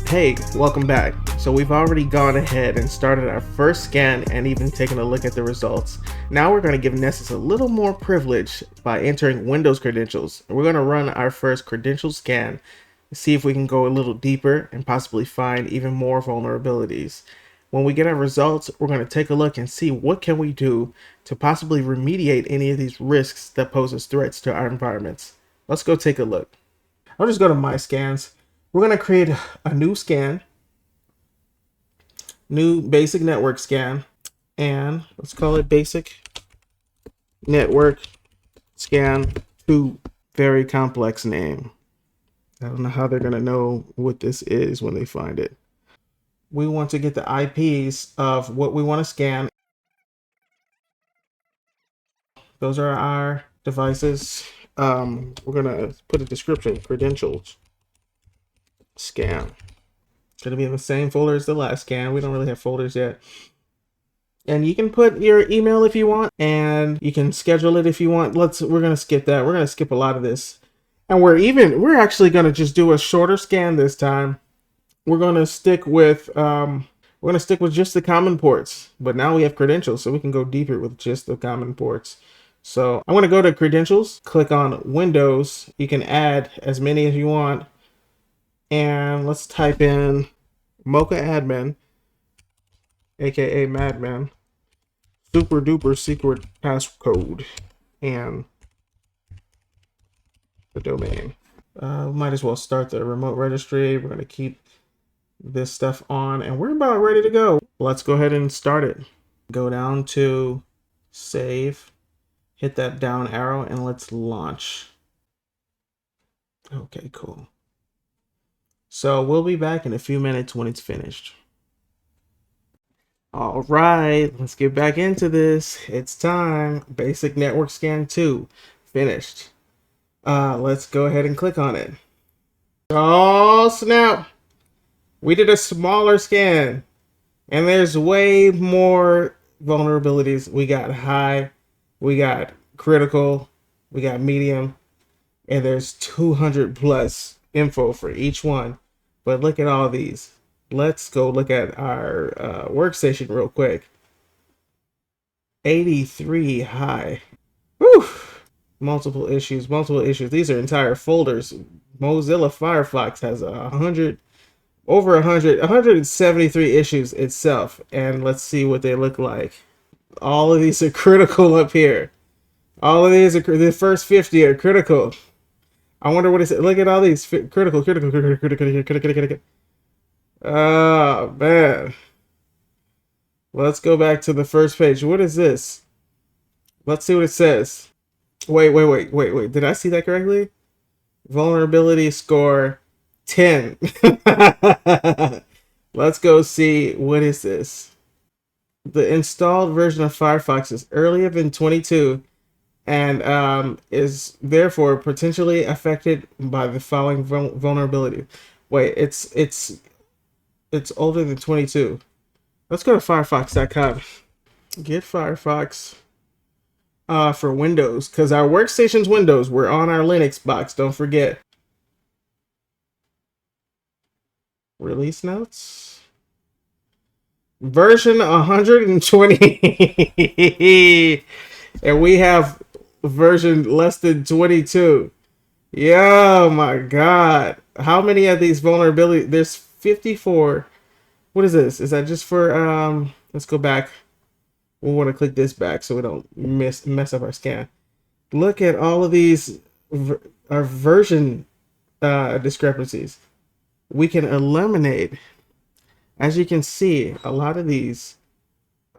Hey, welcome back. So we've already gone ahead and started our first scan and even taken a look at the results. Now we're going to give Nessus a little more privilege by entering Windows credentials. We're going to run our first credential scan, see if we can go a little deeper and possibly find even more vulnerabilities. When we get our results, we're going to take a look and see what can we do to possibly remediate any of these risks that poses threats to our environments. Let's go take a look. I'll just go to My Scans. We're going to create a new scan, new basic network scan, and let's call it basic network scan 2. Very complex name. I don't know how they're going to know what this is when they find it. We want to get the IPs of what we want to scan. Those are our devices. We're going to put a description, credentials scan. It's going to be in the same folder as the last scan. We don't really have folders yet. And you can put your email if you want, and you can schedule it if you want. We're going to skip that. We're going to skip a lot of this. And we're actually going to just do a shorter scan this time. We're going to stick with just the common ports, but now we have credentials, so we can go deeper with just the common ports. So I'm going to go to credentials, click on Windows. You can add as many as you want. And let's type in Mocha admin, aka Madman, super duper secret passcode, and the domain. Might as well start the remote registry. We're going to keep this stuff on, and we're about ready to go. Let's go ahead and start it. Go down to save, hit that down arrow, and let's launch. Okay, cool. So we'll be back in a few minutes when it's finished. All right, let's get back into this. It's time. Basic Network Scan 2 finished. Let's go ahead and click on it. Oh snap! We did a smaller scan, and there's way more vulnerabilities. We got high, we got critical, we got medium, and there's 200 plus info for each one. But look at all these. Let's go look at our workstation real quick. 83 high. Whew. Multiple issues. These are entire folders. Mozilla Firefox has 173 issues itself. And let's see what they look like. All of these are critical up here. All of these are the first 50 are critical. I wonder what it is. Look at all these critical. Oh, man. Let's go back to the first page. What is this? Let's see what it says. Wait. Did I see that correctly? Vulnerability score 10. Let's go see. What is this? The installed version of Firefox is earlier than 22 and is therefore potentially affected by the following vulnerability. Wait, it's older than 22. Let's go to firefox.com. Get Firefox for Windows, because our workstation's Windows. We're on our Linux box, don't forget. Release notes. Version 120. And we have version less than 22. Yo, my God. How many of these vulnerabilities? There's 54. What is this? Is that just for, let's go back. We'll want to click this back so we don't mess up our scan. Look at all of these our version discrepancies. We can eliminate, as you can see, a lot of these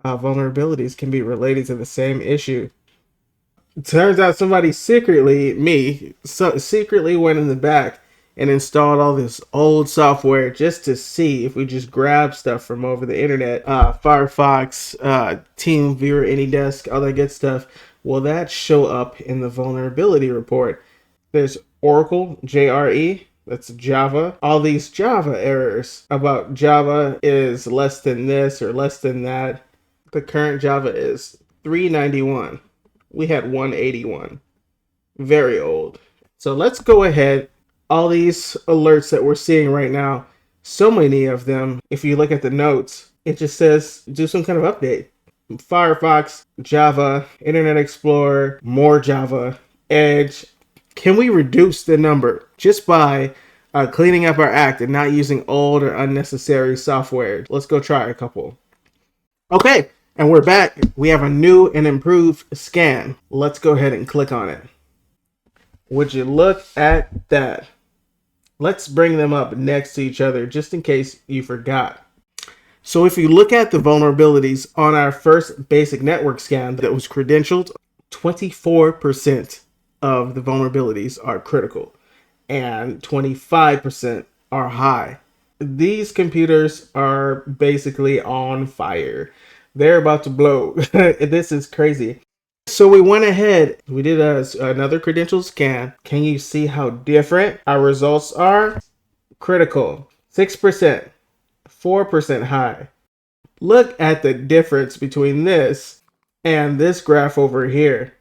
vulnerabilities can be related to the same issue. Turns out somebody secretly went in the back and installed all this old software just to see if we just grab stuff from over the internet. Firefox, TeamViewer, AnyDesk, all that good stuff. Will that show up in the vulnerability report? There's Oracle, JRE, that's Java. All these Java errors about Java is less than this or less than that. The current Java is 391. We had 181. Very old. So let's go ahead. All these alerts that we're seeing right now So many of them, if you look at the notes, it just says do some kind of update. Firefox, Java, Internet Explorer, more Java, Edge. Can we reduce the number just by cleaning up our act and not using old or unnecessary software? Let's go try a couple. Okay, and we're back. We have a new and improved scan. Let's go ahead and click on it. Would you look at that? Let's bring them up next to each other just in case you forgot. So if you look at the vulnerabilities on our first basic network scan that was credentialed, 24% of the vulnerabilities are critical and 25% are high. These computers are basically on fire. They're about to blow. This is crazy. So we went ahead, we did another credential scan. Can you see how different our results are? Critical, 6%, 4% high. Look at the difference between this and this graph over here.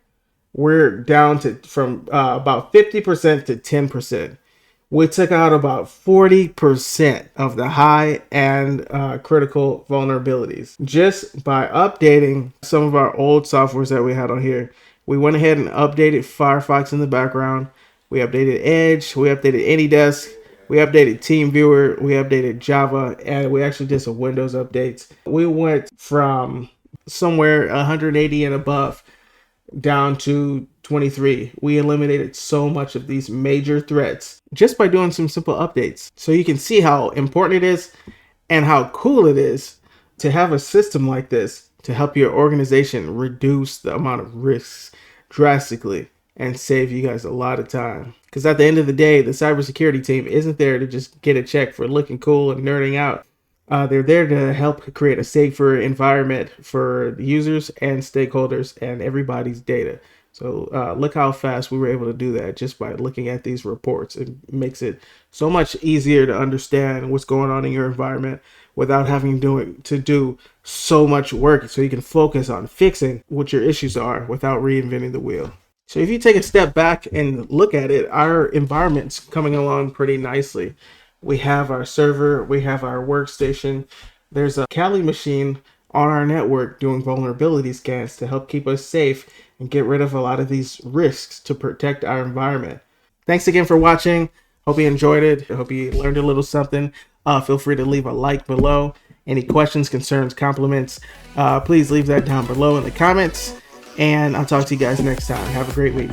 We're down to from about 50% to 10%. We took out about 40% of the high and critical vulnerabilities just by updating some of our old softwares that we had on here. We went ahead and updated Firefox in the background. We updated Edge. We updated AnyDesk. We updated TeamViewer. We updated Java, and we actually did some Windows updates. We went from somewhere 180 and above down to 23. We eliminated so much of these major threats just by doing some simple updates. So you can see how important it is and how cool it is to have a system like this to help your organization reduce the amount of risks drastically and save you guys a lot of time. Because at the end of the day, the cybersecurity team isn't there to just get a check for looking cool and nerding out. They're there to help create a safer environment for the users and stakeholders and everybody's data. So look how fast we were able to do that just by looking at these reports. It makes it so much easier to understand what's going on in your environment without having to do so much work, so you can focus on fixing what your issues are without reinventing the wheel. So if you take a step back and look at it, our environment's coming along pretty nicely. We have our server, we have our workstation. There's a Kali machine on our network doing vulnerability scans to help keep us safe and get rid of a lot of these risks to protect our environment. Thanks again for watching. Hope you enjoyed it. I hope you learned a little something. Feel free to leave a like below. Any questions, concerns, compliments, please leave that down below in the comments. And I'll talk to you guys next time. Have a great week.